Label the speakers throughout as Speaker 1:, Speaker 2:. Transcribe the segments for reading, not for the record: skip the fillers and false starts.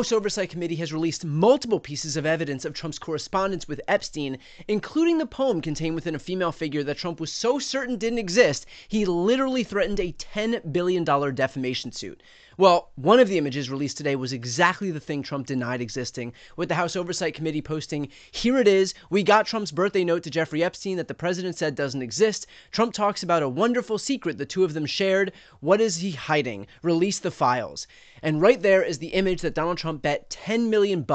Speaker 1: House Oversight Committee has released multiple pieces of evidence of Trump's correspondence with Epstein, including the poem contained within a female figure that Trump was so certain didn't exist, he literally threatened a $10 billion defamation suit. Well, one of the images released today was exactly the thing Trump denied existing, with the House Oversight Committee posting, "Here it is, we got Trump's birthday note to Jeffrey Epstein that the president said doesn't exist. Trump talks about a wonderful secret the two of them shared. What is he hiding? Release the files." And right there is the image that Donald Trump bet $10 million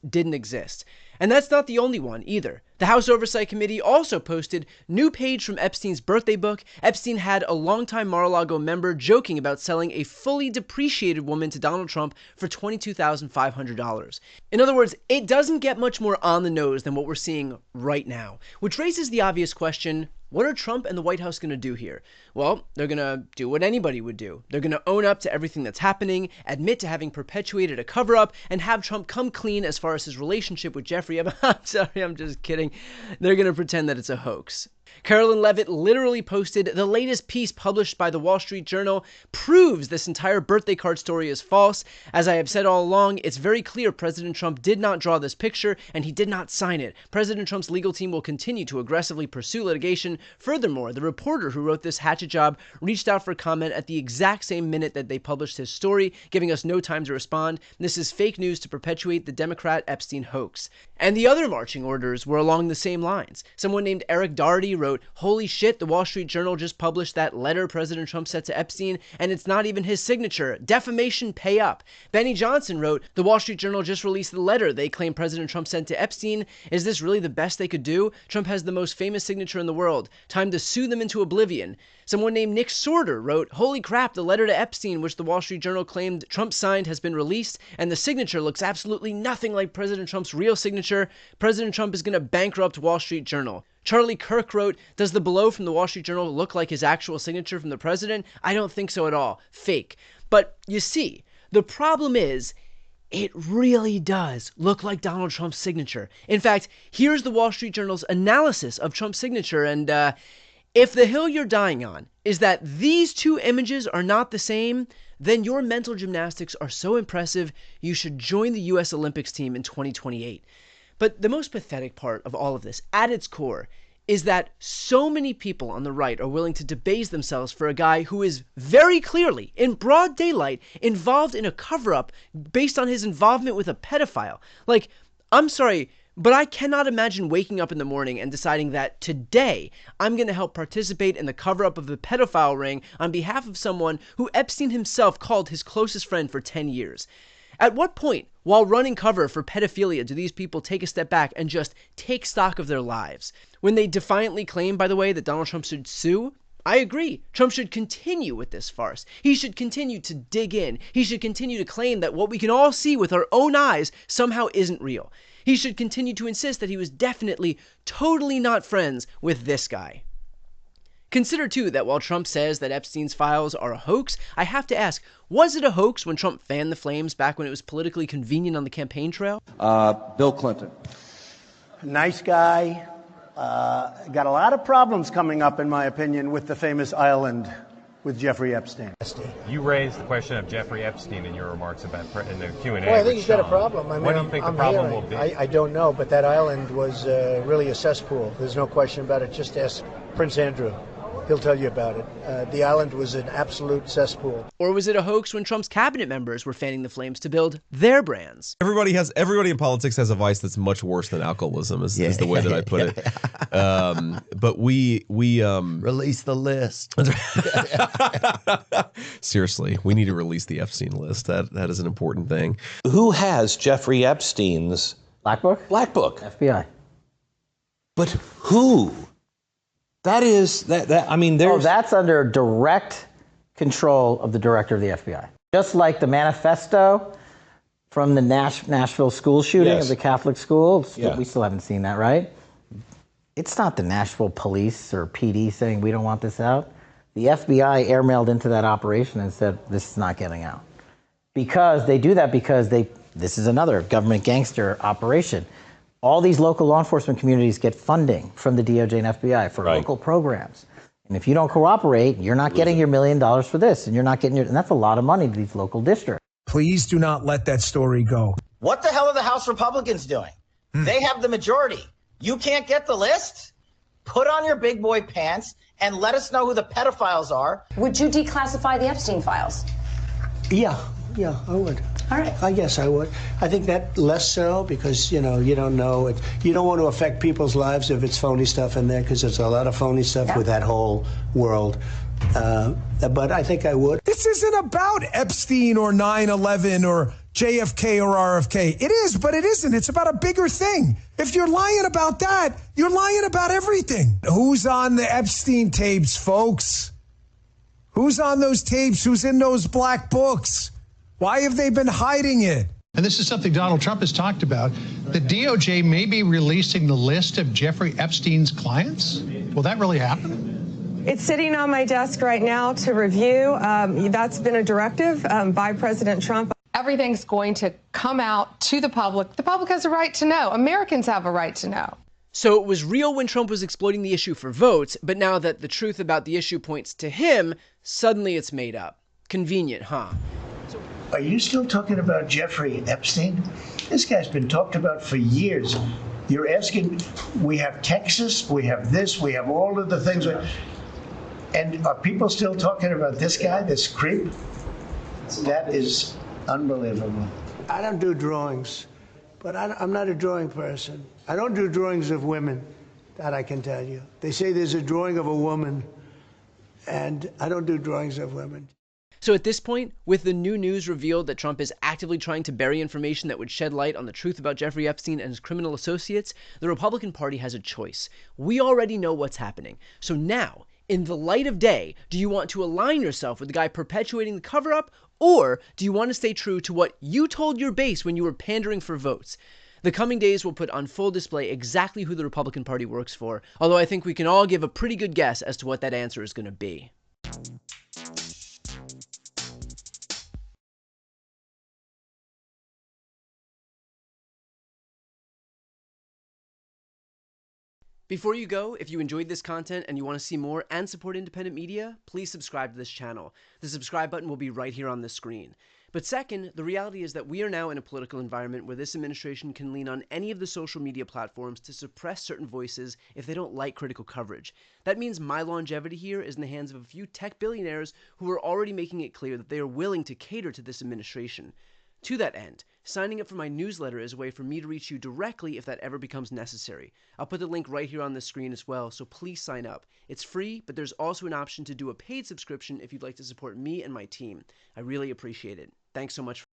Speaker 1: didn't exist. And that's not the only one either. The House Oversight Committee also posted new page from Epstein's birthday book. Epstein had a longtime Mar-a-Lago member joking about selling a fully depreciated woman to Donald Trump for $22,500. In other words, it doesn't get much more on the nose than what we're seeing right now, which raises the obvious question: what are Trump and the White House going to do here? Well, they're going to do what anybody would do. They're going to own up to everything that's happening, admit to having perpetuated a cover-up, and have Trump come clean as far as his relationship with Jeffrey Epstein. I'm sorry, I'm just kidding. They're going to pretend that it's a hoax. Carolyn Levitt literally posted, "The latest piece published by the Wall Street Journal proves this entire birthday card story is false. As I have said all along, it's very clear President Trump did not draw this picture and he did not sign it. President Trump's legal team will continue to aggressively pursue litigation. Furthermore, the reporter who wrote this hatchet job reached out for comment at the exact same minute that they published his story, giving us no time to respond. This is fake news to perpetuate the Democrat Epstein hoax." And the other marching orders were along the same lines. Someone named Eric Doherty wrote, "Holy shit, the Wall Street Journal just published that letter President Trump sent to Epstein, and it's not even his signature. Defamation, pay up." Benny Johnson wrote, "The Wall Street Journal just released the letter they claim President Trump sent to Epstein. Is this really the best they could do? Trump has the most famous signature in the world. Time to sue them into oblivion." Someone named Nick Sorter wrote, "Holy crap, the letter to Epstein, which the Wall Street Journal claimed Trump signed, has been released, and the signature looks absolutely nothing like President Trump's real signature. President Trump is going to bankrupt Wall Street Journal." Charlie Kirk wrote, "Does the below from the Wall Street Journal look like his actual signature from the president? I don't think so at all. Fake." But you see, the problem is, it really does look like Donald Trump's signature. In fact, here's the Wall Street Journal's analysis of Trump's signature, and if the hill you're dying on is that these two images are not the same, then your mental gymnastics are so impressive you should join the US Olympics team in 2028. But the most pathetic part of all of this, at its core, is that so many people on the right are willing to debase themselves for a guy who is very clearly, in broad daylight, involved in a cover-up based on his involvement with a pedophile. Like, I'm sorry, but I cannot imagine waking up in the morning and deciding that today I'm going to help participate in the cover-up of the pedophile ring on behalf of someone who Epstein himself called his closest friend for 10 years. At what point, while running cover for pedophilia, do these people take a step back and just take stock of their lives? When they defiantly claim, by the way, that Donald Trump should sue, I agree. Trump should continue with this farce. He should continue to dig in. He should continue to claim that what we can all see with our own eyes somehow isn't real. He should continue to insist that he was definitely, totally not friends with this guy. Consider, too, that while Trump says that Epstein's files are a hoax, I have to ask, was it a hoax when Trump fanned the flames back when it was politically convenient on the campaign trail?
Speaker 2: Bill Clinton.
Speaker 3: Nice guy. Got a lot of problems coming up, in my opinion, with the famous island with Jeffrey Epstein.
Speaker 4: You raised the question of Jeffrey Epstein in your remarks about in the Q&A.
Speaker 5: Well, I think he's got a problem. I mean,
Speaker 4: what do you think the problem will be?
Speaker 5: I don't know, but that island was really a cesspool. There's no question about it. Just ask Prince Andrew. He'll tell you about it. The island was an absolute cesspool.
Speaker 1: Or was it a hoax when Trump's cabinet members were fanning the flames to build their brands?
Speaker 6: Everybody in politics has a vice that's much worse than alcoholism, is the way that I put it. But we
Speaker 2: release the list.
Speaker 6: Seriously, we need to release the Epstein list. That is an important thing.
Speaker 7: Who has Jeffrey Epstein's
Speaker 8: Black Book?
Speaker 7: Black Book?
Speaker 8: FBI.
Speaker 7: But who? That is I mean, there's.
Speaker 8: Oh, that's under direct control of the director of the FBI. Just like the manifesto from the Nashville school shooting of the Catholic school. We still haven't seen that, right? It's not the Nashville police or PD saying we don't want this out. The FBI airmailed into that operation and said this is not getting out. Because they do that because this is another government gangster operation. All these local law enforcement communities get funding from the DOJ and FBI for local programs. And if you don't cooperate, you're not getting your $1 million for this, and you're not getting and that's a lot of money to these local districts.
Speaker 9: Please do not let that story go.
Speaker 8: What the hell are the House Republicans doing? They have the majority. You can't get the list? Put on your big boy pants and let us know who the pedophiles are.
Speaker 10: Would you declassify the Epstein files?
Speaker 5: Yeah, I would.
Speaker 10: All right.
Speaker 5: I guess I would. I think that less so because, you don't know it. You don't want to affect people's lives if it's phony stuff in there because there's a lot of phony stuff with that whole world. But I think I would.
Speaker 9: This isn't about Epstein or 9/11 or JFK or RFK. It is, but it isn't. It's about a bigger thing. If you're lying about that, you're lying about everything. Who's on the Epstein tapes, folks? Who's on those tapes? Who's in those black books? Why have they been hiding it?
Speaker 11: And this is something Donald Trump has talked about. The DOJ may be releasing the list of Jeffrey Epstein's clients. Will that really happen?
Speaker 12: It's sitting on my desk right now to review. That's been a directive by President Trump.
Speaker 13: Everything's going to come out to the public. The public has a right to know. Americans have a right to know.
Speaker 1: So it was real when Trump was exploiting the issue for votes, but now that the truth about the issue points to him, suddenly it's made up. Convenient, huh?
Speaker 5: Are you still talking about Jeffrey Epstein? This guy's been talked about for years. You're asking, we have Texas, we have this, we have all of the things. And are people still talking about this guy, this creep? That is unbelievable. I don't do drawings, but I'm not a drawing person. I don't do drawings of women, that I can tell you. They say there's a drawing of a woman, and I don't do drawings of women.
Speaker 1: So at this point, with the new news revealed that Trump is actively trying to bury information that would shed light on the truth about Jeffrey Epstein and his criminal associates, the Republican Party has a choice. We already know what's happening. So now, in the light of day, do you want to align yourself with the guy perpetuating the cover-up, or do you want to stay true to what you told your base when you were pandering for votes? The coming days will put on full display exactly who the Republican Party works for, although I think we can all give a pretty good guess as to what that answer is going to be. Before you go, if you enjoyed this content and you want to see more and support independent media, please subscribe to this channel. The subscribe button will be right here on the screen. But second, the reality is that we are now in a political environment where this administration can lean on any of the social media platforms to suppress certain voices if they don't like critical coverage. That means my longevity here is in the hands of a few tech billionaires who are already making it clear that they are willing to cater to this administration. To that end, signing up for my newsletter is a way for me to reach you directly if that ever becomes necessary. I'll put the link right here on the screen as well, so please sign up. It's free, but there's also an option to do a paid subscription if you'd like to support me and my team. I really appreciate it. Thanks so much.